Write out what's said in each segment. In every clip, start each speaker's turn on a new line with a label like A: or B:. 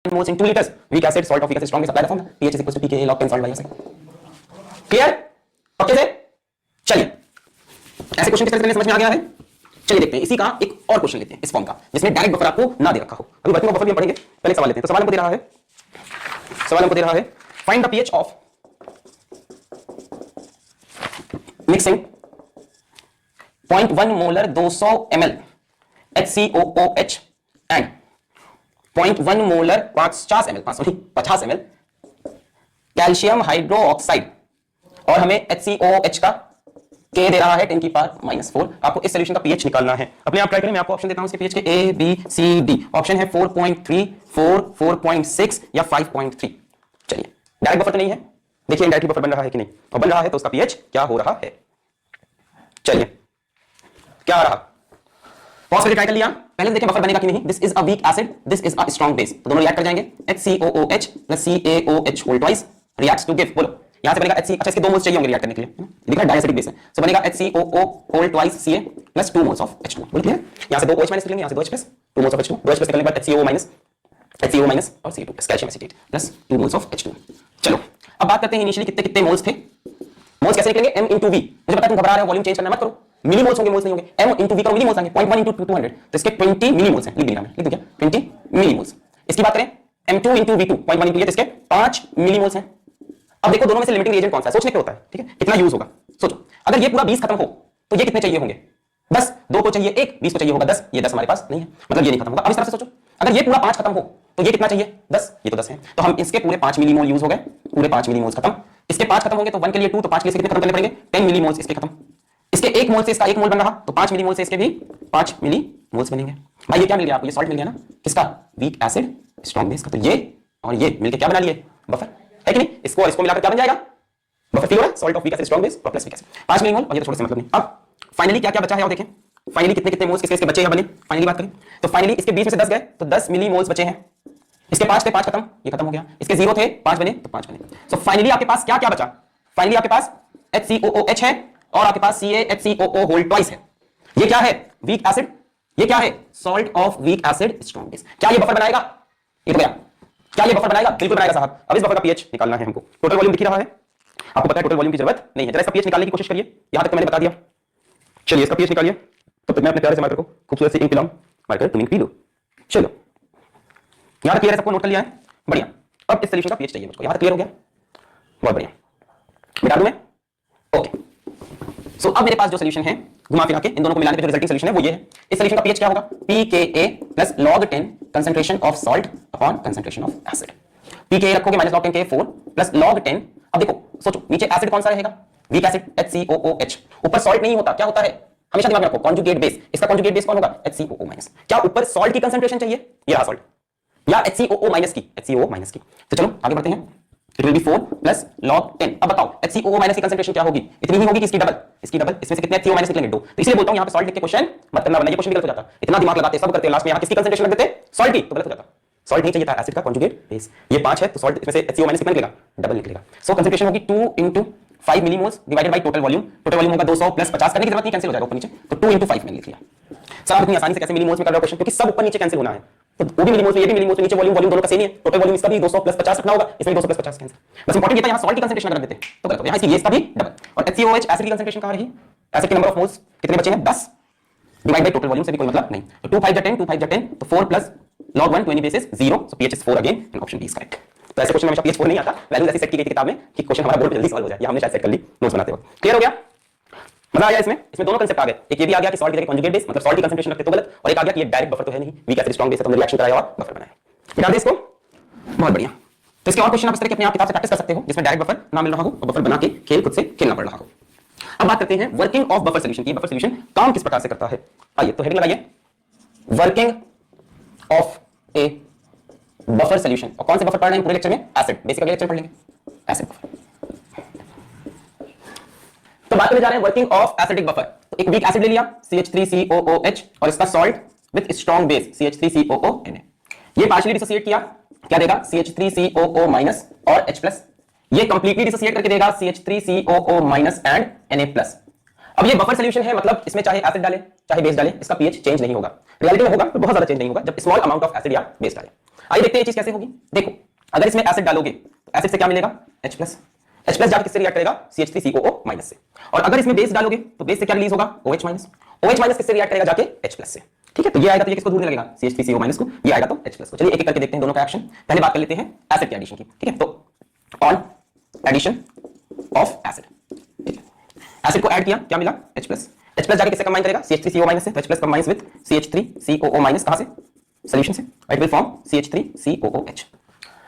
A: moles in 2 liters. Weak acid, salt of weak acid, strong base, apply the formula. pH is equal to pKa log 10 salt by acid. Clear? पक्के से? चलिए ऐसे question किस तरह से समझ में आ गया है? चलिए देखते हैं इसी का एक और क्वेश्चन लेते हैं इस फॉर्म का जिसमें डायरेक्ट बफर आपको ना दे रखा हो। अभी वर्किंग बफर भी हम पढ़ेंगे, पहले सवाल लेते हैं। तो सवाल हमको दे रहा है find the pH of mixing 0.1 molar 200 ml HCOOH and 0.1 molar 50 ml calcium hydroxide और हमें HCOOH का K दे रहा है 10 की पावर -4। आपको इस सॉल्यूशन का pH निकालना है। अपने आप ट्राई करें, मैं आपको ऑप्शन देता हूं इसके pH के A B C D। Option है 4.3 4 4.6 या 5.3। चलिए डायरेक्ट बफर तो नहीं है, देखिए इनडायरेक्ट बफर बन रहा है कि नहीं, और बन रहा है तो उसका pH क्या हो रहा है। चलिए क्या आ रहा, पॉज करके ट्राई कर लिया। पहले देखें बफर बनेगा कि नहीं। This is a weak acid, this is a strong base, तो दोनों रिएक्ट कर जाएंगे। HCOOH plus CaOH whole twice reacts to give, बोलो यहां से बनेगा HC, अच्छा इसके 2 मोल्स चाहिए होंगे रिएक्ट करने के लिए, लिखा है डायएसिडिक बेस है, सो बनेगा HCOO whole twice Ca plus 2 moles of H2। बोल क्लियर? यहां से 2 OH माइनस निकलेंगे, यहां से 2 H plus 2 moles of H2, 2 H plus निकलने के बाद HCO माइनस और Ca2 plus calcium acetate plus 2 moles of H2। चलो अब बात करते हैं इनिशियली कितने कितने मोल्स थे। मोल्स कैसे निकलेंगे? M into V। मुझे पता है तुम घबरा रहे हो, वॉल्यूम चेंज करना मत करो, मिली मोल्स होंगे, मोल्स नहीं होंगे। M into V का मिली मोल्स आएंगे, 0.1 into 200, तो इसके 20 मिली मोल्स हैं। लिख दिया मैं, लिख दूं क्या? 20 मिली मोल्स। इसकी बात करें M2 into V2 0.1 into ये, तो इसके 5 मिली मोल्स हैं। अब देखो दोनों में से लिमिटिंग एजेंट कौन सा है, सोचने पे होता है, ठीक है, कितना यूज होगा। सोचो अगर ये पूरा 20 खत्म हो तो ये कितने चाहिए होंगे? 10। 2 को चाहिए 1, 20 को चाहिए होगा 10, ये 10 हमारे पास नहीं है, मतलब ये नहीं खत्म होगा। अब इस तरह से सोचो, अगर ये पूरा 5 खत्म हो तो ये कितना चाहिए? 10, ये तो 10 है, तो हम इसके पूरे 5 मिली मोल यूज हो गए, पूरे 5 मिली मोल्स खत्म। इसके 5 खत्म होंगे तो 1 के लिए 2, तो 5 के लिए कितने खत्म करने पड़ेंगे? 10 मिली मोल्स इसके खत्म। इसके 1 मोल से इसका 1 मोल बन रहा, तो 5 मिली मोल से इसके भी 5 मिली मोल्स बनेंगे। भाई ये क्या मिल गया आपको? ये सॉल्ट मिल गया ना, किसका? वीक एसिड स्ट्रॉन्ग बेस का। तो ये और ये मिलके क्या बना लिए? बफर, है कि नहीं? इसको मिलाकर क्या बन जाएगा? बफर। क्लियर है? Salt of weak acid strong base plus weak acid 5 मिली मोल, और ये तो छोटे से मतलब नहीं। अब फाइनली क्या क्या बचा है और देखें फाइनली कितने कितने मोल्स किसके बचे हैं बने। फाइनली बात करें तो फाइनली इसके बीच में से 10 गए तो 10 मिली मोल्स बचे हैं। इसके 5 थे, 5 खत्म, ये खत्म हो गया। इसके 0 थे, 5 बने तो 5 बने। सो फाइनली आपके पास क्या क्या बचा? फाइनली आपके पास HCOOH है और आपके पास CaHCOO होल ट्वाइस है। ये क्या है? Weak acid. ये क्या है? Salt of weak acid strong base. क्या ये बफर बनाएगा? ये तो गया। क्या ये बफर बनाएगा? बिल्कुल बनाएगा साहब। अब इस बफर का pH निकालना है हमको। टोटल वॉल्यूम दिख रहा है, आपको पता है टोटल वॉल्यूम की जरूरत नहीं है, जरा इसका pH निकालने की कोशिश करिए। यहां तक तो मैंने बता दिया। चलिए इसका pH निकालिए। तो मैं अपने प्यारे से मार्कर को खूबसूरत से इंक पिलाऊं, मार्कर तुम इंक पी लो। चलो यहां तक क्लियर है, सबको नोट कर लिया है, बढ़िया। अब इस सॉल्यूशन का pH चाहिए मुझको, यहां तक क्लियर हो गया, बहुत बढ़िया। मिटा दूं मैं? ओके। सो अब मेरे पास जो सॉल्यूशन है घुमा फिरा के इन दोनों को मिलाने पे जो रिजल्टिंग सॉल्यूशन है वो ये है। इस सॉल्यूशन का pH क्या होगा? pKa plus log 10 concentration of salt upon concentration of acid. pKa रखोगे minus log 10 Ka 4 plus log 10। अब देखो सोचो नीचे एसिड कौन सा रहेगा? Weak acid HCOOH। ऊपर सॉल्ट नहीं होता, क्या होता है? हमेशा दिमाग में रखो, कॉन्जुगेट बेस। इसका कॉन्जुगेट बेस कौन होगा? HCOO minus. क्या ऊपर सॉल्ट की कंसंट्रेशन चाहिए? ये रहा सॉल्ट, या HCOO माइनस की, HCOO माइनस की। तो चलो आगे बढ़ते हैं। It will be 4 plus log 10। अब बताओ HCOO माइनस की कंसंट्रेशन क्या होगी? इतनी ही होगी कि इसकी डबल? इसकी डबल। इसमें से कितने HCO माइनस निकलेंगे? 2। तो इसलिए बोलता हूं यहां पे सॉल्ट लिख के क्वेश्चन मत करना, वरना ये क्वेश्चन गलत हो जाता। इतना दिमाग लगाते सब करते लास्ट में यहां किसकी कंसंट्रेशन लग देते? सॉल्ट की, तो गलत हो जाता। सॉल्ट नहीं चाहिए था, एसिड का कॉन्जुगेट बेस। ये 5 है तो सॉल्ट इसमें से HCO माइनस कितना निकलेगा? डबल निकलेगा। सो कंसंट्रेशन होगी 2 into 5 millimoles divided by total volume. Total volume होगा 200 प्लस 50, करने की जरूरत नहीं, कैंसिल हो जाएगा ऊपर नीचे, तो 2 into 5 मैंने लिख लिया। सर आप इतनी आसानी से कैसे मिलीमोल्स में कर रहे हो क्वेश्चन? क्योंकि सब ऊपर नीचे कैंसिल होना है, तो वो भी मिलीमोल्स में, ये भी मिलीमोल्स में, नीचे वॉल्यूम दोनों का सेम ही है। टोटल वॉल्यूम इसका भी 200 प्लस 50 रखना होगा, इसमें 200 प्लस 50 कैंसिल। बस इंपॉर्टेंट ये था, यहां सॉल्ट की कंसंट्रेशन अगर रख देते तो गलत हो, यहां इसकी इसका भी डबल। और HCOOH एसिड की कंसंट्रेशन कहां रही? एसिड के नंबर ऑफ मोल्स कितने बचे हैं? 10 डिवाइड बाय टोटल वॉल्यूम से भी कोई मतलब नहीं। तो 2 5 10, 2 5 10, तो 4 plus log 1 20 basis 0, so pH is 4 again, and option B is correct. तो ऐसे क्वेश्चन में हमेशा pH 4 नहीं आता, वैल्यूज ऐसी सेट की गई थी किताब में कि क्वेश्चन हमारा बहुत जल्दी सॉल्व हो जाए। ये हमने शायद सेट कर ली नोट्स बनाते वक्त। क्लियर हो गया? मजा आया इसमें? इसमें दोनों कांसेप्ट आ गए। एक ये भी आ गया कि सॉल्ट की जगह कॉन्जुगेट बेस, मतलब सॉल्ट की कंसंट्रेशन रखते तो गलत, और एक आ गया कि ये डायरेक्ट बफर तो है नहीं, वीक एसिड स्ट्रॉन्ग बेस है, तो हमने रिएक्शन कराया और बफर बनाया। मिटा दे इसको, बहुत बढ़िया। तो इसके और क्वेश्चन आप इस तरह के अपने आप किताब से प्रैक्टिस कर सकते हो जिसमें डायरेक्ट बफर ना मिल रहा हो और बफर बना के खेल खुद से खेलना पड़ रहा हो। अब बात करते हैं वर्किंग ऑफ बफर सॉल्यूशन की। बफर सॉल्यूशन काम किस प्रकार से करता है? आइए तो हेडिंग लगाइए, working of A buffer solution. और कौन से बफर पढ़ रहे हैं पूरे लेक्चर में? एसिड। बेसिक अगले लेक्चर पढ़ लेंगे एसिड बफर। तो बात करने जा रहे हैं वर्किंग ऑफ एसिडिक बफर। तो एक वीक एसिड ले लिया CH3COOH और इसका salt with strong base CH3COO Na। ये पार्शियली डिसोसिएट किया, क्या देगा? CH3COO माइनस और H+। ये कंप्लीटली डिसोसिएट करके देगा CH3COO माइनस एंड Na+। अब ये बफर सॉल्यूशन है, मतलब इसमें चाहे एसिड डाले चाहे बेस डाले इसका pH चेंज नहीं होगा। रियलिटी में होगा तो बहुत ज्यादा चेंज नहीं होगा जब स्मॉल अमाउंट ऑफ एसिड या बेस डाले। आइए देखते हैं ये चीज कैसे होगी। देखो अगर इसमें एसिड डालोगे तो एसिड से क्या मिलेगा, H प्लस जाके किससे रिएक्ट करेगा, CH3COO माइनस से। और अगर इसमें बेस डालोगे तो बेस से क्या रिलीज होगा, OH माइनस। OH माइनस किससे रिएक्ट करेगा, जाके H प्लस से। ठीक है, तो ये आएगा तो ये किसको ढूंढने लगेगा, CH3CO माइनस को, ये आएगा तो H प्लस को। चलिए एक एक करके देखते हैं दोनों का एक्शन। पहले बात कर लेते हैं एसिड के एडिशन की। ठीक है, तो on addition of acid, acid को ऐड किया, क्या मिला, H प्लस। H प्लस जाके किससे कंबाइन करेगा, CH3CO माइनस से। तो H plus combines with CH3COO minus, कहां से, सॉल्यूशन से। It will form CH3COOH।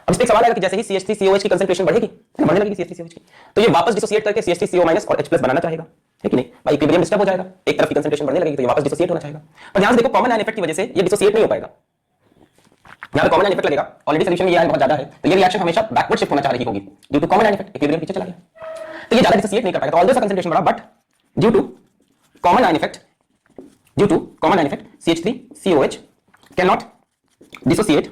A: अब इसमें एक सवाल आएगा कि जैसे ही CH3COH की कंसंट्रेशन बढ़ेगी, बढ़ने लगेगी CH3COH की, तो ये वापस डिसोसिएट करके CH3CO माइनस और H प्लस बनाना चाहेगा, है कि नहीं भाई, इक्विलिब्रियम डिस्टर्ब हो जाएगा, एक तरफ की कंसंट्रेशन बढ़ने लगेगी तो ये वापस डिसोसिएट होना चाहेगा। पर ध्यान से देखो कॉमन आयन इफेक्ट की वजह से ये डिसोसिएट नहीं हो पाएगा, यहां पे कॉमन आयन इफेक्ट लगेगा। ऑलरेडी सॉल्यूशन में ये आयन बहुत ज्यादा है तो ये रिएक्शन हमेशा बैकवर्ड शिफ्ट होना चाह रही होगी due to common ion effect, equilibrium पीछे चला गया तो ये ज्यादा डिसोसिएट नहीं कर पाएगा। तो ऑल्दो कंसंट्रेशन बढ़ा but due to common ion effect, CH3COH can not dissociate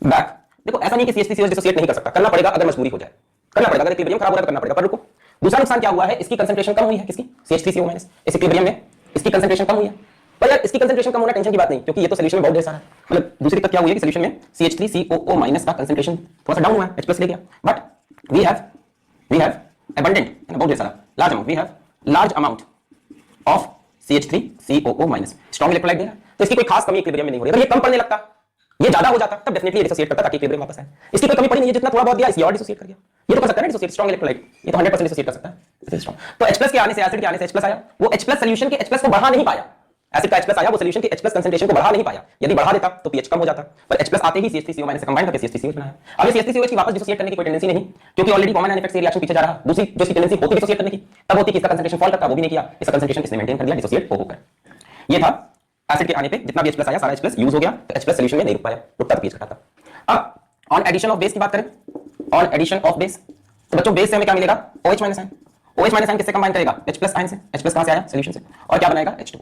A: back. देखो ऐसा नहीं कि CH3COH डिसोसिएट नहीं कर सकता, करना पड़ेगा अगर मजबूरी हो जाए, करना पड़ेगा, अगर इक्विलिब्रियम खराब हो रहा है तो करना पड़ेगा। पर रुको, दूसरा नुकसान क्या हुआ है, इसकी कंसंट्रेशन कम हुई है, किसकी, CH3CO माइनस। इस इक्विलिब्रियम में इसकी कंसंट्रेशन कम हुई है। पर यार इसकी कंसंट्रेशन कम होना टेंशन की बात नहीं, क्योंकि ये तो सॉल्यूशन में बहुत ढेर सारा है। मतलब दूसरी दिक्कत क्या हुई है कि सॉल्यूशन में CH3COO माइनस का कंसंट्रेशन थोड़ा सा डाउन हुआ है, H प्लस ले गया, बट वी हैव abundant, बहुत ढेर सारा, large amount, we have large amount of CH3COO minus, strong electrolyte दे रहा है, तो इसकी कोई खास कमी इक्विलिब्रियम में नहीं हो रही। अगर ये कम पड़ने लगता, ये ज्यादा हो जाता, तब डेफिनेटली ये डिसोसिएट करता ताकि इक्विलिब्रियम वापस आए। इसकी कोई कमी पड़ी नहीं है, जितना थोड़ा बहुत दिया इसकी और डिसोसिएट कर गया। ये तो कर सकता है ना डिसोसिएट, स्ट्रॉन्ग इलेक्ट्रोलाइट, ये तो 100% डिसोसिएट कर सकता है स्ट्रॉन्ग। तो H प्लस के आने से, एसिड के आने से H प्लस आया, वो H प्लस सॉल्यूशन के H प्लस को बढ़ा नहीं पाया। एसिड का H प्लस आया, वो सॉल्यूशन के H प्लस कंसंट्रेशन को बढ़ा नहीं पाया, यदि बढ़ा देता तो pH कम हो जाता। पर H प्लस आते ही CH3CO माइनस से कंबाइन करके CH3COH बनाया। अब इस CH3COH की वापस डिसोसिएट करने की कोई टेंडेंसी नहीं, क्योंकि ऑलरेडी कॉमन आयन इफेक्ट से रिएक्शन पीछे जा रहा। दूसरी जो इसकी टेंडेंसी होती डिसोसिएट करने की, तब होती कि इसका कंसंट्रेशन फॉल करता, वो भी नहीं किया, इसका कंसंट्रेशन इसने मेंटेन कर दिया डिसोसिएट होकर। ये था एसिड के आने पे जितना भी H प्लस आया सारा H प्लस यूज हो गया, तो H प्लस सॉल्यूशन में नहीं रुक पाया, रुकता तो pH घटाता। अब ऑन एडिशन ऑफ बेस की बात करें, ऑन एडिशन ऑफ बेस, तो बच्चों बेस से हमें क्या मिलेगा, OH minus ion. OH minus ion किससे कंबाइन करेगा, H प्लस आयन से। H प्लस कहां से आया, सॉल्यूशन से, और क्या बनाएगा, H2।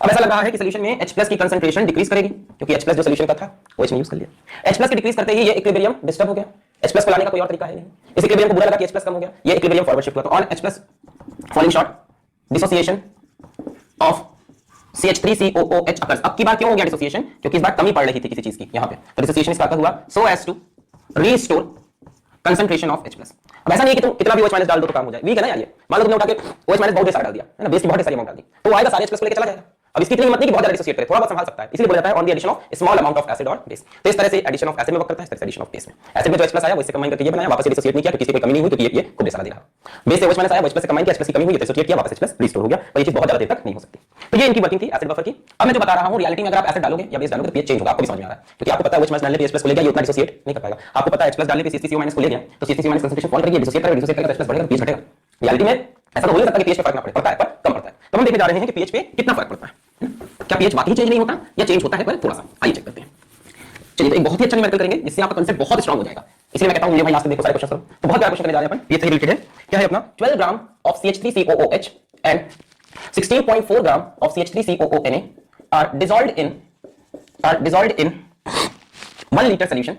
A: अब ऐसा लग रहा है कि सॉल्यूशन में H प्लस की कंसंट्रेशन डिक्रीज करेगी, क्योंकि H प्लस जो सॉल्यूशन का था OH में यूज कर लिया। H प्लस की डिक्रीज करते ही ये इक्विलिब्रियम डिस्टर्ब हो गया, H प्लस को लाने का कोई और तरीका है नहीं। इस इक्विलिब्रियम को बुरा लगा कि H प्लस कम हो गया, ये इक्विलिब्रियम फॉरवर्ड शिफ्ट हुआ, तो on H plus falling short dissociation of CH3COOH occurs. अब की बार क्यों हो गया डिसोसिएशन, क्योंकि इस बार कमी पड़ रही थी किसी चीज की यहां पे, तो डिसोसिएशन इसका हुआ so as to restore concentration of H plus. अब ऐसा नहीं है कि तुम कितना भी OH माइनस डाल दो तो काम हो जाए, वीक है ना यार ये। मान लो तुमने उठा के OH माइनस बहुत सारा डाल दिया है ना, बेस की बहुत सारी अमाउंट डाल दी, तो आएगा सारे H प्लस को लेकर चला जाएगा। अब इसकी इतनी हिम्मत नहीं कि बहुत ज्यादा डिसोसिएट करे, थोड़ा बहुत संभाल सकता है, इसलिए बोला जाता है on the addition of small amount of acid और बेस। तो इस तरह से एडिशन ऑफ एसिड में वर्क करता है, इस तरह से एडिशन ऑफ बेस में। एसिड में जो H प्लस आया वो इससे कंबाइन करके ये बनाया, वापस डिसोसिएट नहीं किया क्योंकि इसकी कोई कमी नहीं हुई, क्योंकि ये खूब सारा दे रहा। बेस से OH माइनस आया, OH प्लस से कंबाइन किया, H प्लस की कमी हुई, डिसोसिएट किया, वापस H प्लस रिस्टोर हो गया, पर ये चीज बहुत ज्यादा देर तक नहीं हो सकती। तो ये इनकी वर्किंग थी एसिड बफर की। अब मैं जो बता रहा हूं रियलिटी में अगर आप एसिड डालोगे या बेस डालोगे तो pH चेंज होगा, आपको भी समझ में आ रहा है, क्योंकि आपको पता है OH माइनस डालने पे H प्लस को ले गया, ये उतना डिसोसिएट नहीं कर पाएगा। आपको पता है H प्लस डालने पे CH3CO माइनस को ले गया, तो CH3CO माइनस कंसंट्रेशन फॉल करेगी, डिसोसिएट करेगा, डिसोसिएट करेगा, H प्लस बढ़ेगा, pH घटेगा। रियलिटी में ऐसा तो हो नहीं सकता कि pH पे फर्क ना पड़ता है, पर कम पड़ता है। तो हम देखने जा रहे हैं कि pH पे कितना फर्क पड़ता है, क्या pH वाकई चेंज नहीं होता या चेंज होता है पर थोड़ा सा। आइए चेक करते हैं। चलिए तो एक बहुत ही अच्छा न्यूमेरिकल करेंगे जिससे आपका कांसेप्ट बहुत स्ट्रांग हो जाएगा, इसलिए मैं कहता हूं ये भाई लास्ट में देखो सारे क्वेश्चन करो। तो बहुत प्यारा क्वेश्चन करने जा रहे हैं अपन, pH से रिलेटेड है। क्या है अपना, 12 gram of CH3COOH and 16.4 gram of CH3COONA are dissolved in 1 liter solution।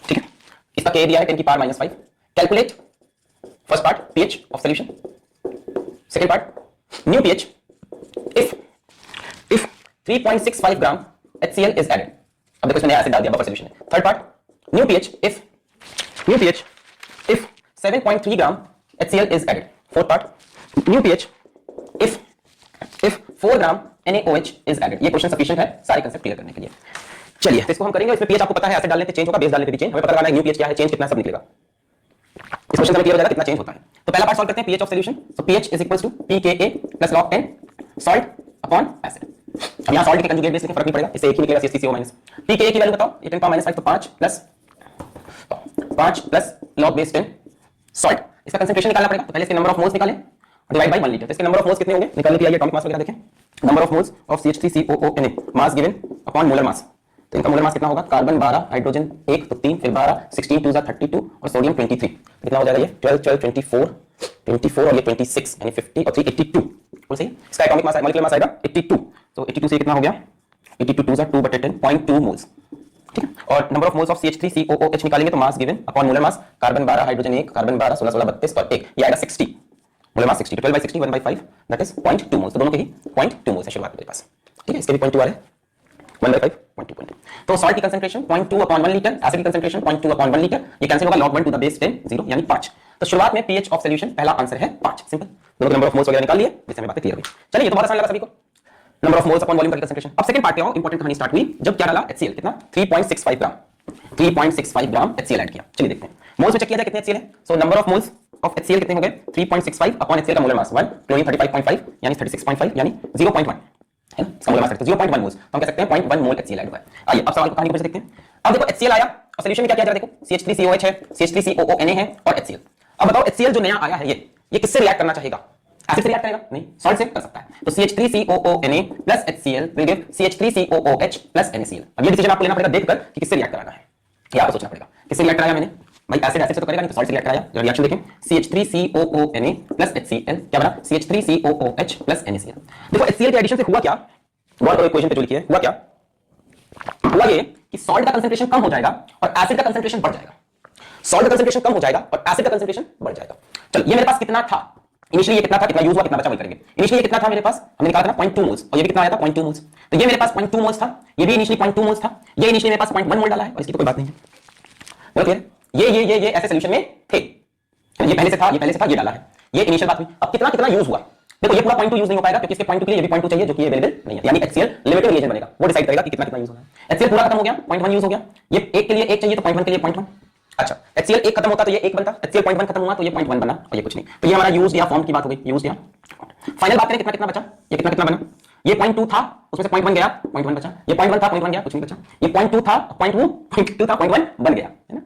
A: ठीक है, इसका K दिया है 10 की power -5। Calculate first part pH of solution, second part new pH if 3.65 gram HCl is added। अब देखो इसमें नया एसिड डाल दिया, बफर सॉल्यूशन है। Third part new pH if 7.3 gram HCl is added। Fourth part new pH if 4 gram NaOH is added। ये question sufficient है सारे कांसेप्ट क्लियर करने के लिए। चलिए तो इसको हम करेंगे। इसमें pH आपको पता है, एसिड डालने पे चेंज होगा, बेस डालने पे भी चेंज। हमें पता लगाना है न्यू pH क्या है, चेंज कितना, सब निकलेगा। इस क्वेश्चन में क्लियर हो जाएगा कितना चेंज होता है। तो पहला पार्ट सॉल्व करते हैं, pH of solution. So pH is equals to pKa plus log 10 salt upon acid. अब यहां सॉल्ट के कंजुगेट बेस लिखें, फर्क नहीं पड़ेगा, इससे एक ही निकलेगा CH3CO माइनस। pKa की वैल्यू बताओ, ये 10 पावर -5 तो 5 प्लस log बेस 10 सॉल्ट। इसका कंसंट्रेशन निकालना पड़ेगा, तो पहले इसके नंबर ऑफ मोल्स निकालें, डिवाइड बाय 1 लीटर। तो इसके नंबर ऑफ मोल्स कितने होंगे निकालने के लिए एटॉमिक मास वगैरह देखें। Number of moles of CH3COONA mass given upon molar mass. तो इनका मोलर मास कितना होगा, कार्बन 12, हाइड्रोजन 1 तो 3, फिर 12, 16 2 32 और सोडियम 23। कितना हो जाएगा ये 12 12 24 और ये 26 यानी 50 और 3 82। बोल सही। इसका एटॉमिक मास मॉलिक्यूलर मास आएगा 82। तो 82 से कितना हो गया, 82 2 2/10 0.2 मोल्स। ठीक है, और number of moles of CH3COOH निकालेंगे तो mass given upon molar mass, carbon 12, hydrogen 1, carbon 12, 16 16 32 और 1, ये आएगा 60। Molar mass 60, 12/60 1/5 that is 0.2 moles. तो दोनों के ही 0.2 मोल्स है शुरुआत में मेरे पास। ठीक है, इसके भी 0.2 आ रहे हैं। 1/5 तो सॉल्ट की कंसंट्रेशन 0.2/1 लीटर, एसिड की कंसंट्रेशन 0.2/1 लीटर, ये कैंसिल होगा log 1 to the base 10 0 यानी 5। तो शुरुआत में pH ऑफ सॉल्यूशन पहला आंसर है 5। सिंपल, दोनों नंबर ऑफ मोल्स वगैरह निकाल लिए, इससे हमें बातें क्लियर हुई। चलिए ये तो बहुत आसान लगा सभी को, number of moles upon volume करके कंसंट्रेशन। अब सेकंड पार्ट पे आओ, इंपॉर्टेंट कहानी स्टार्ट हुई जब क्या डाला HCl, कितना 3.65 ग्राम, 3.65 ग्राम HCl ऐड किया। चलिए देखते हैं मोल्स में चेक किया जाए कितने HCl है। So number of moles of HCl कितने हो गए 3.65 अपॉन HCl का मोलर मास 1, क्लोरीन 35.5 यानी 36.5 यानी 0.1 है ना, इसका मोलर मास 0.1 मोल्स, तो हम कह सकते हैं 0.1 मोल HCl ऐड हुआ है। आइए अब सवाल को कहानी को देखते हैं। अब देखो HCl आया और सॉल्यूशन में क्या किया जा रहा है, देखो CH3COH है, CH3COONA है और HCl। अब बताओ HCl जो नया आया है ये किससे रिएक्ट करना चाहेगा, एसिड से रिएक्ट करेगा नहीं, सॉल्ट से कर सकता है। तो CH3COONA plus HCl will give CH3COOH plus NaCl। अब ये डिसीजन आपको लेना पड़ेगा देखकर कि किससे रिएक्ट कराना है, ये आपको सोचना पड़ेगा किससे रिएक्ट कराया मैंने, भाई एसिड एसिड से तो करेगा नहीं, तो सॉल्ट से रिएक्ट कराया। जब रिएक्शन देखें CH3COONA प्लस HCl क्या बना CH3COOH प्लस NaCl। देखो HCl के एडिशन से हुआ क्या, गौर करो इक्वेशन पे जो लिखी है, हुआ क्या, हुआ ये कि सॉल्ट का कंसंट्रेशन कम हो जाएगा और एसिड का कंसंट्रेशन बढ़ जाएगा। सॉल्ट का कंसंट्रेशन कम हो जाएगा और एसिड का कंसंट्रेशन बढ़ जाएगा। चल ये मेरे पास कितना था इनिशियली, ये कितना था, कितना यूज हुआ, कितना बचा, वही करेंगे। इनिशियली ये कितना था मेरे पास, हमने निकाला था 0.2 मोल्स और ये भी कितना आया था 0.2 मोल्स। तो ये मेरे पास 0.2 मोल्स था, ये भी इनिशियली 0.2 मोल्स था, ये इनिशियली मेरे पास 0.1 मोल डाला है और इसकी तो कोई बात नहीं है। बोलो ये ऐसे सॉल्यूशन में थे, ये पहले से था, ये पहले से था, ये डाला है, ये इनिशियल बात हुई। अब कितना कितना यूज हुआ, देखो ये पूरा 0.2 यूज नहीं हो पाएगा क्योंकि इसके 0.2 के लिए ये भी 0.2 चाहिए जो कि अवेलेबल नहीं है, यानी HCl लिमिटेड रिएजेंट बनेगा, वो डिसाइड करेगा कि कितना कितना यूज होना है। HCl पूरा खत्म हो गया, 0.1 यूज हो गया, ये एक के लिए एक चाहिए तो 0.1 के लिए 0.1। अच्छा HCl एक खत्म होता तो ये एक बनता, HCl 0.1 खत्म हुआ तो ये 0.1 बना और ये कुछ नहीं। तो ये हमारा यूज या फॉर्म की बात हो गई, यूज या फाइनल बात करें कितना कितना बचा, ये कितना कितना बना, ये 0.2 था उसमें से 0.1 गया, 0.1 बचा, ये 0.1 था 0.1 गया, कुछ नहीं बचा, ये 0.2 था 0.2 था 0.1 बन गया, है ना।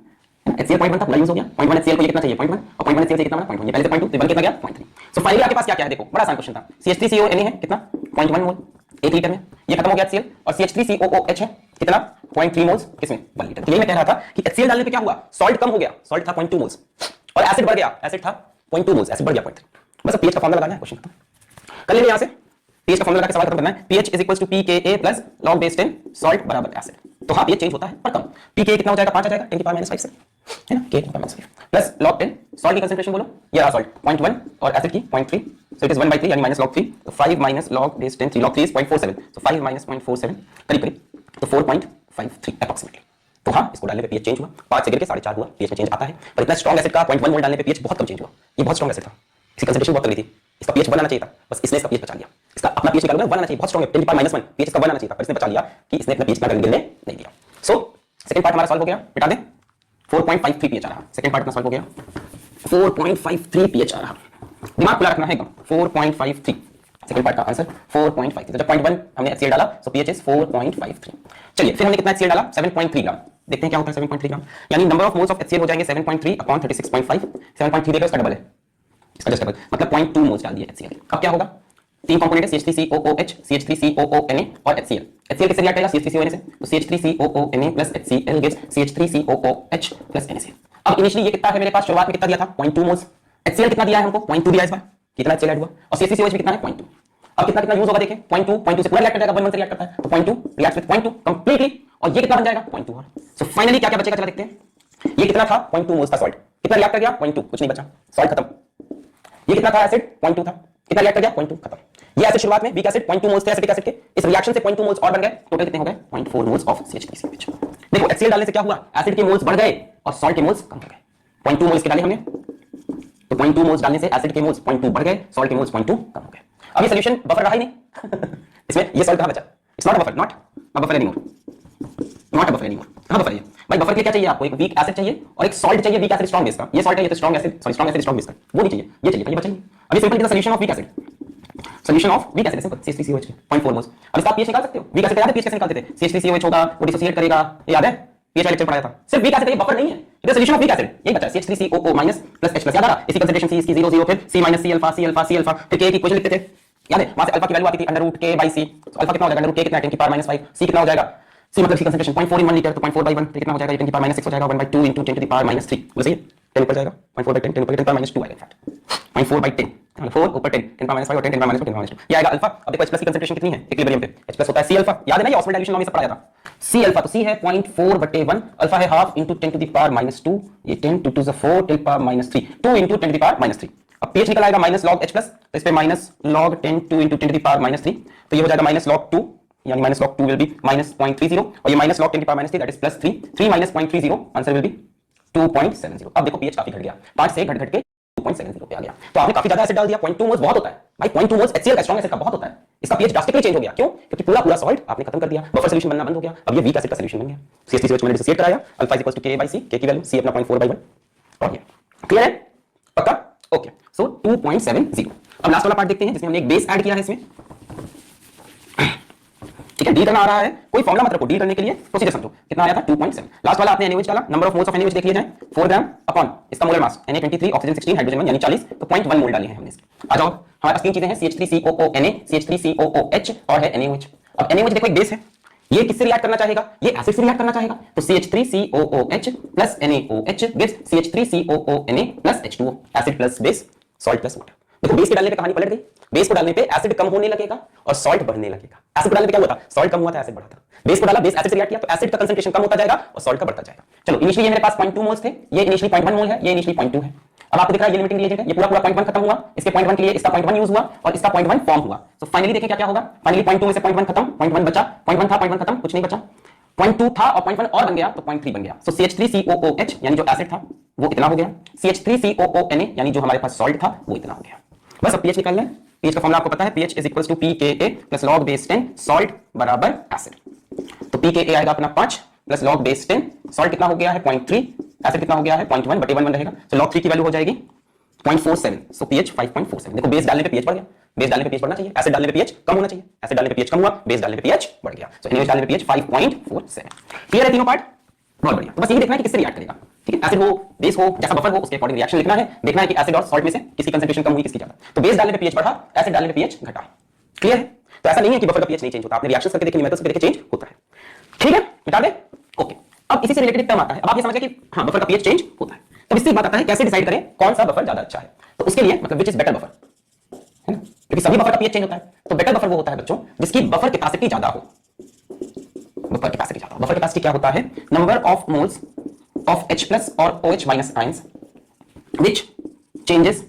A: HCl 0.1 था पूरा यूज हो गया, 0.1 HCl को ये कितना चाहिए 0.1 और 0.1 HCl से कितना बना 0.1, ये पहले से 0.2 तो बन कितना गया 0.3। सो फाइनली आपके पास क्या क्या है, देखो बड़ा आसान क्वेश्चन था, CH3CONA है कितना 0.1 मोल 1 लीटर में, ये खत्म हो गया HCl, और CH3COOH है कितना 0.3 मोल्स किसमें 1 लीटर। तो यही मैं कह रहा था कि HCl डालने पे क्या हुआ, सॉल्ट कम हो गया, सॉल्ट था 0.2 मोल्स और एसिड बढ़ गया, एसिड था 0.2 मोल्स, एसिड बढ़ गया 0.3। बस pH का फार्मूला लगाना है, क्वेश्चन खत्म कर लेंगे। यहां से pH का फार्मूला लगा के सवाल खत्म करना है, pH = pKa plus log base 10 salt बराबर एसिड। तो हाँ pH चेंज होता है पर कम, pKa कितना हो जाएगा 5 आ जाएगा 10⁻⁵ से, है ना, K 10⁻⁵ प्लस log 10 सॉल्ट की कंसंट्रेशन बोलो, ये रहा सॉल्ट 0.1 और एसिड की 0.3, सो इट इज 1/3 यानी -log 3, तो 5 - log base 10 3 log 3 is 0.47, so 5 - 0.47 करीब करीब तो 4.53 अप्रॉक्सीमेटली। तो हाँ इसको डालने पे pH चेंज हुआ, 5 से गिर के 4.5 हुआ, pH में चेंज आता है। पर इतना स्ट्रॉन्ग एसिड का 0.1 मोल डालने पे pH बहुत कम चेंज हुआ, ये बहुत स्ट्रॉन्ग एसिड था, इसकी कंसंट्रेशन बहुत तगड़ी थी, इसका pH 1 आना चाहिए था, बस इसने इसका pH बचा लिया, इसका अपना pH निकालना 1 आना चाहिए, बहुत स्ट्रॉन्ग है 10⁻⁻1 pH इसका 1 आना चाहिए था, पर इसने बचा लिया कि इसने अपना pH निकाल गिरने नहीं दिया। सो सेकंड पार्ट हमारा सॉल्व हो गया, मिटा दें 4.53 pH आ रहा, सेकंड पार्ट अपना सॉल्व हो गया 4.53 pH आ रहा, दिमाग खुला रखना है एकदम, 4.53 सेकंड पार्ट का आंसर 4.53। तो जब 0.1 हमने HCl डाला तो pH इज 4.53। चलिए फिर हमने कितना HCl डाला 7.3 ग्राम, देखते हैं क्या होता है 7.3 ग्राम, यानी number of moles of HCl हो जाएंगे 7.3 अपॉन 36.5, 7.3 देखो इसका डबल है, इसका जस्ट डबल मतलब 0.2 मोल्स डाल दिए HCl। अब क्या होगा, तीन कंपोनेंट है CH3COOH, CH3COONA और HCl। HCl किससे रिएक्ट करेगा CH3CONA से, तो CH3COONA plus HCl gives CH3COOH plus NaCl। अब इनिशियली ये कितना है मेरे पास, शुरुआत में कितना दिया था 0.2 मोल्स, HCl कितना दिया है हमको 0.2 दिया, इस बार कितना HCl ऐड हुआ और CH3COH भी कितना है 0.2। अब कितना कितना यूज होगा देखें, 0.2 से पूरा रिएक्ट करेगा, 1 से रिएक्ट करता है तो 0.2 रिएक्ट्स विद 0.2 कंप्लीटली, और ये कितना बन जाएगा 0.2 और। सो फाइनली क्या क्या बचेगा चला देखते हैं, ये कितना था 0.2 मोल्स था सॉल्ट, कितना रिएक्ट कर गया 0.2, कुछ नहीं बचा, सॉल्ट खत्म। ये कितना था एसिड 0.2 था, कितना रिएक्ट कर गया 0.2 खत्म। ये एसिड शुरुआत में वीक एसिड 0.2 मोल्स थे एसिडिक एसिड के, इस रिएक्शन से 0.2 मोल्स और बन गए, टोटल कितने हो गए 0.4 मोल्स ऑफ CH3COH। देखो HCl डालने से क्या हुआ, एसिड के मोल्स बढ़ गए और सॉल्ट के मोल्स कम हो गए, 0.2 मोल्स के डाले हमने तो 0.2 मोल्स डालने से एसिड के मोल्स 0.2 बढ़ गए, सॉल्ट के मोल्स 0.2 कम हो गए। अब ये सॉल्यूशन बफर रहा ही नहीं इसमें ये सॉल्ट कहां बचा, it's not a buffer, not a buffer anymore, not a buffer anymore, कहां बफर है भाई, बफर के लिए क्या चाहिए आपको, एक वीक एसिड चाहिए और एक सॉल्ट चाहिए वीक एसिड स्ट्रांग बेस का, ये सॉल्ट है ये तो strong acid, sorry strong acid strong base का, वो नहीं चाहिए, ये चाहिए, ये बचा नहीं। अभी simple is the solution of weak acid, solution of weak acid simple CH3COH 0.4 moles. अब इसका pH निकाल सकते हो, वीक एसिड याद है pH कैसे निकालते थे, CH3COH होगा वो डिसोसिएट करेगा, ये याद है pH वाले लेक्चर पढ़ाया था, सिर्फ वीक एसिड, ये बफर नहीं है, it is solution of weak acid, यही बचा CH3COO minus plus H plus, याद आ रहा, इसी कंसंट्रेशन C इसकी 0 0 फिर C minus C alpha C alpha C alpha, फिर K की इक्वेशन लिखते थे, याद है वहां से अल्फा की वैल्यू आती थी √K/C, तो अल्फा कितना हो जाएगा √K कितना 10⁻⁵, C कितना हो जाएगा, C मतलब C कंसंट्रेशन 0.4 in 1 लीटर, तो 0.4/1 कितना हो जाएगा 10⁻⁶ हो जाएगा, 1/2 into 10⁻³ बोलो सही है, 10 ऊपर जाएगा 0.4/10 10 ऊपर 10⁻² आएगा इनफैक्ट 0.4/10 4 ऊपर 10 10⁻⁵ और 10⁻², 10⁻², ये आएगा अल्फा। अब देखो H+ की कंसंट्रेशन कितनी है इक्विलिब्रियम पे, H+ होता है C अल्फा, याद है ना ये ऑस्मोल डाइल्यूशन लॉ में सब पढ़ाया था, C अल्फा तो C है 0.4/1, अल्फा है हाफ into 10⁻², ये 10 2 2 4 10⁻³ 2 into 10⁻³। अब pH निकल आएगा -log H+, तो इस पे -log 10 2 into 10⁻³ तो ये हो जाएगा -log 2 यानी minus log 2 will be minus 0.30 और ये माइनस लॉग 10 की power -3 that is plus 3 3 minus 0.30 answer will be 2.70। अब देखो पीएच काफी घट गया, 5 से घट के 2.70 पे आ गया। तो आपने काफी ज्यादा एसिड डाल दिया, 0.2 मोल्स बहुत होता है भाई, 0.2 मोल्स HCl का स्ट्रॉन्ग एसिड का बहुत होता है। इसका पीएच ड्रास्टिकली चेंज हो गया, क्यों? क्योंकि पूरा सॉल्ट आपने खत्म कर दिया, बफर सॉल्यूशन बनना बंद हो गया, अब ये वीक एसिड का सॉल्यूशन बन गया। CH3CH मैंने डिसोसिएट कराया, अल्फा इज Ka/C, K की वैल्यू C अपना 0.4/1 और ये क्लियर है पक्का? ओके, सो 2.70। अब लास्ट वाला पार्ट देखते हैं जिसमें हमने एक बेस ऐड किया है इसमें, ठीक है। डील करना आ रहा है, कोई फॉर्मुला मत रखो, डील करने के लिए प्रोसीजर समझो। कितना आया था 2.7। लास्ट वाला आपने NaOH डाला, number of moles of NaOH देख लिया जाए 4 ग्राम अपॉन इसका molar mass Na23 oxygen 16 hydrogen 1 यानी 40, तो 0.1 मोल डाली है हमने इसकी। आ जाओ, हमारे पास तीन चीजें हैं, CH3COO Na, CH3COOH और है NaOH। अब NaOH देखो एक बेस है, ये किससे रिएक्ट करना चाहेगा? ये एसिड से रिएक्ट करना चाहेगा, तो CH3COOH plus NaOH gives CH3COONa plus H2O, acid plus base, salt plus water. देखो बेस के डालने पे कहानी पलट गई, बेस को डालने पे एसिड कम होने लगेगा और सॉल्ट बढ़ने लगेगा। एसिड को डालने पे क्या हुआ था? सॉल्ट कम हुआ था, एसिड बढ़ा था। बेस को डाला, बेस एसिड से रिएक्ट किया तो एसिड का कंसंट्रेशन कम होता जाएगा और सॉल्ट का बढ़ता जाएगा। चलो इनिशियली ये मेरे पास 0.2 मोल्स थे, ये इनिशियली 0.1 मोल है, ये इनिशियली 0.2 है। अब आपको दिख रहा है ये लिमिटिंग रिएजेंट है, ये पूरा 0.1 खत्म हुआ, इसके 0.1 के लिए इसका 0.1 यूज हुआ और इसका 0.1 फॉर्म हुआ। तो फाइनली देखें क्या क्या होगा, फाइनली 0.2 में से 0.1 खत्म, 0.1 बचा, 0.1 था 0.1 खत्म, कुछ नहीं बचा, 0.2 था और 0.1 और बन गया तो 0.3 बन गया। सो CH3COOH यानी जो एसिड था वो इतना हो गया, CH3COONa यानी जो हमारे पास सॉल्ट था वो इतना हो गया। बस अब पीएच निकालना है, पीएच का फॉर्मूला आपको पता है, pH is equals to pKa plus log base 10 salt बराबर एसिड। तो pKa आएगा अपना 5 प्लस log बेस 10, सॉल्ट कितना हो गया है 0.3, एसिड कितना हो गया है 0.1 बटे 1 रहेगा, तो log 3 की वैल्यू हो जाएगी 0.47, सो pH 5.47। देखो बेस डालने पे pH बढ़ गया, बेस डालने पे pH बढ़ना चाहिए, एसिड डालने पे pH कम होना चाहिए, एसिड डालने पे pH कम हुआ, बेस डालने पे pH बढ़ गया, सो NaOH डालने पे pH 5.47। क्लियर है तीनों पार्ट? बहुत बढ़िया। तो बस यही देखना है कि किससे रिएक्ट करेगा, ठीक है, एसिड हो, बेस हो, जैसा बफर हो उसके अकॉर्डिंग रिएक्शन लिखना है, देखना है कि एसिड और सॉल्ट में से किसकी कंसंट्रेशन कम हुई किसकी ज्यादा। तो बेस डालने पे pH बढ़ा, एसिड डालने पे pH घटा। क्लियर है? तो ऐसा नहीं है कि बफर का pH नहीं चेंज होता, आपने रिएक्शंस करके देखे, मेथड्स करके चेंज होता है। ठीक है, मिटा दे। ओके, अब इसी से रिलेटेड टर्म आता है, अब आप ये समझ गए कि हां बफर का pH चेंज होता है। तब इससे एक बात आता है कैसे डिसाइड करें कौन सा बफर ज्यादा अच्छा है। तो उसके लिए मतलब विच इज बेटर बफर, है ना, क्योंकि सभी बफर का pH चेंज होता है। तो बेटर बफर वो होता है बच्चों जिसकी बफर कैपेसिटी ज्यादा हो। बफर कैपेसिटी ज्यादा, बफर कैपेसिटी क्या होता है? Number of moles of H plus और OH minus ions which changes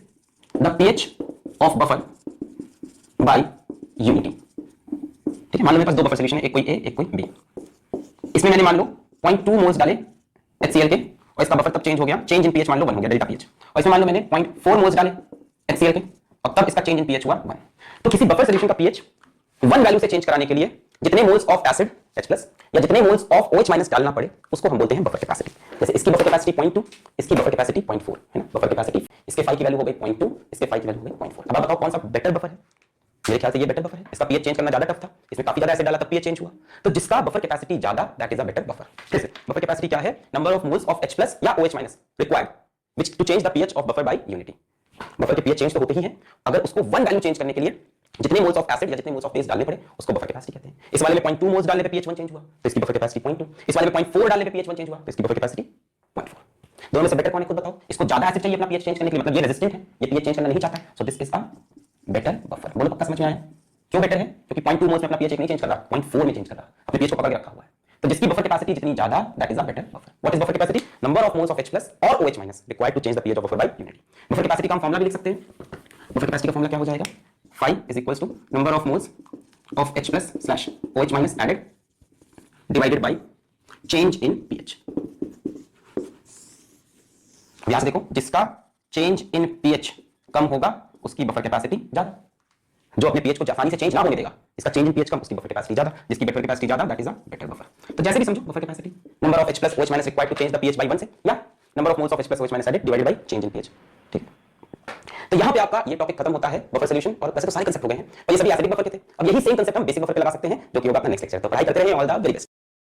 A: the pH of buffer by unity। ठीक है, मान लो मेरे पास दो बफर सॉल्यूशन है, एक कोई A एक कोई B। इसमें मैंने मान लो 0.2 मोल्स डाले HCl के और इसका बफर तब चेंज हो गया, चेंज इन pH मान लो 1 हो गया, डेल्टा pH। और इसमें मान लो मैंने 0.4 मोल्स डाले HCl के और तब इसका चेंज इन pH हुआ 1। तो किसी बफर सॉल्यूशन का pH 1 वैल्यू से चेंज कराने के लिए जितने moles of acid H plus या जितने मोल्स ऑफ OH माइनस डालना पड़े उसको हम बोलते हैं बफर कैपेसिटी। जैसे इसकी बफर कैपेसिटी 0.2, इसकी बफर कैपेसिटी 0.4 है ना, बफर कैपेसिटी इसके फाई की वैल्यू हो गई 0.2, इसके फाई की वैल्यू हो गई 0.4। अब आप बताओ कौन सा बेटर बफर है? मेरे ख्याल से ये बेटर बफर है, इसका pH चेंज करना ज्यादा टफ था, इसमें काफी ज्यादा एसिड डाला तब pH चेंज हुआ। तो जिसका बफर कैपेसिटी ज्यादा that is a better buffer. जैसे बफर कैपेसिटी क्या है? Number of moles of H plus या OH minus required which to change the pH of buffer by unity. Buffer के pH चेंज तो होते ही हैं, अगर उसको 1 वैल्यू चेंज करने के लिए जितने मोल्स ऑफ एसिड या जितने मोल्स ऑफ बेस डालने पड़े उसको बफर कैपेसिटी कहते हैं। इस वाले में 0.2 मोल्स डालने पे pH 1 चेंज हुआ तो इसकी बफर कैपेसिटी 0.2, इस वाले में 0.4 डालने पे pH 1 चेंज हुआ तो इसकी बफर कैपेसिटी 0.4। दोनों में से बेटर कौन है खुद बताओ? इसको ज्यादा एसिड चाहिए अपना pH चेंज करने के लिए, मतलब ये रेजिस्टेंट है, ये pH चेंज करना नहीं चाहता, so this is a better buffer. बोलो पक्का समझ में आया? क्यों बेटर है? क्योंकि 0.2 मोल्स में अपना pH नहीं चेंज कर रहा, 0.4 में चेंज कर रहा, अपने pH को पकड़ के रखा हुआ है। तो जिसकी बफर कैपेसिटी जितनी ज्यादा that is a better buffer. What is buffer capacity? Number of moles of H plus और OH minus required to change the pH of buffer by unity. Buffer capacity का हम फार्मूला भी लिख सकते हैं, buffer capacity का formula क्या हो जाएगा? phi is equals to number of moles of H plus slash OH minus added divided by change in pH। यहां से देखो जिसका change in pH कम होगा उसकी बफर कैपेसिटी ज्यादा, जो अपने pH को आसानी से चेंज ना होने देगा इसका change in pH कम उसकी बफर कैपेसिटी ज्यादा, जिसकी बफर कैपेसिटी ज्यादा that is a better buffer. तो जैसे भी समझो buffer capacity number of H plus OH minus required to change the pH by 1 से या number of moles of H plus OH minus added divided by change in pH। ठीक, तो यहां पे आपका ये टॉपिक खत्म होता है बफर सॉल्यूशन, और वैसे तो सारे कांसेप्ट हो गए हैं और ये सभी एसिडिक बफर के थे। अब यही सेम कांसेप्ट हम बेसिक बफर पे लगा सकते हैं जो कि होगा अपना नेक्स्ट लेक्चर। तो पढ़ाई करते रहिए, ऑल द वेरी बेस्ट।